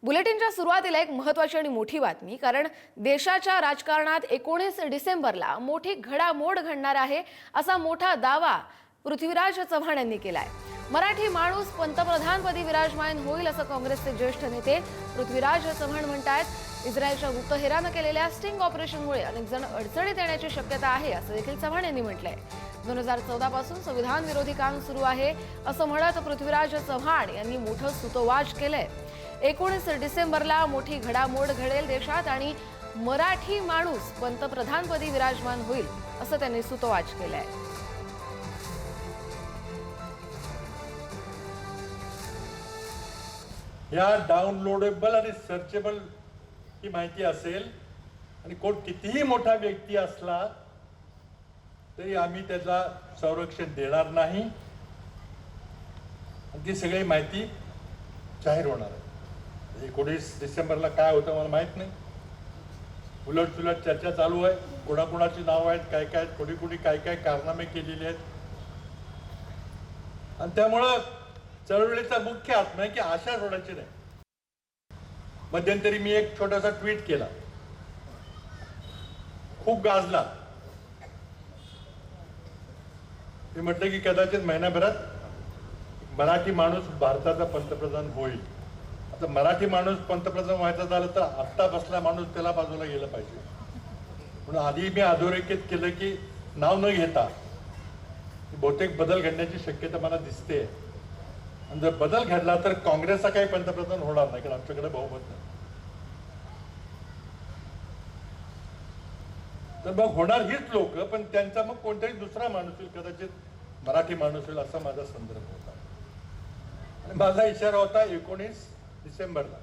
बुलेटिनच्या सुरुवातीला एक महत्त्वाची आणि मोठी बातमी, कारण देशाच्या राजकारणात 19 डिसेंबरला मोठी घडामोड घडणार आहे असा मोठा दावा पृथ्वीराज चव्हाण यांनी केलाय। मराठी माणूस पंतप्रधानपदी विराजमान होईल असं काँग्रेसचे ज्येष्ठ नेते पृथ्वीराज चव्हाण म्हणतात। इस्रायलच्या गुप्तहेरानं केलेल्या स्टिंग ऑपरेशनमुळे अनेक जण अडचणीत येण्याची शक्यता आहे असं देखील चव्हाण यांनी म्हटलंय। 2014 पासून संविधान विरोधी काम सुरू आहे असं म्हणत पृथ्वीराज चव्हाण यांनी मोठं सूतोवाच केलंय। 19 डिसेंबरला मोठी घडामोड घडेल देशात आणि मराठी माणूस पंतप्रधानपदी विराजमान होईल असं त्यांनी सूतोवाच केलंय। या डाउनलोडेबल आणि सर्चेबल ही माहिती असेल आणि कोण कितीही मोठा व्यक्ती असला तरी आम्ही त्याला संरक्षण देणार नाही आणि ती सगळी माहिती जाहीर होणार आहे। 19 डिसेंबरला काय होतं मला माहित नाही, उलट सुलट चर्चा चालू आहे, कोणाकोणाची नाव आहेत, काय काय कोणी काय काय कारनामे केलेले आहेत आणि त्यामुळं चळवळीचा मुख्य आत्मा आहे की आशा सोडायची नाही। मध्यंतरी मी एक छोटासा ट्विट केला, खूप गाजला। मी म्हटलं की कदाचित महिनाभरात मराठी माणूस भारताचा पंतप्रधान होईल। आता मराठी माणूस पंतप्रधान व्हायचा झालं तर आत्ता बसला माणूस त्याला बाजूला गेलं पाहिजे, म्हणून आधी मी अधोरेखित केलं की नाव न घेता बहुतेक बदल घडण्याची शक्यता मला दिसते आणि जर बदल घडला तर काँग्रेसचा काही पंतप्रधान होणार नाही, कारण आमच्याकडे बहुमत नाही। तर मग होणार हीच लोक, पण त्यांचा मग कोणताही दुसरा माणूस होईल, कदाचित मराठी माणूस होईल असा माझा संदर्भ होता आणि माझा इशारा होता 19 डिसेंबरला।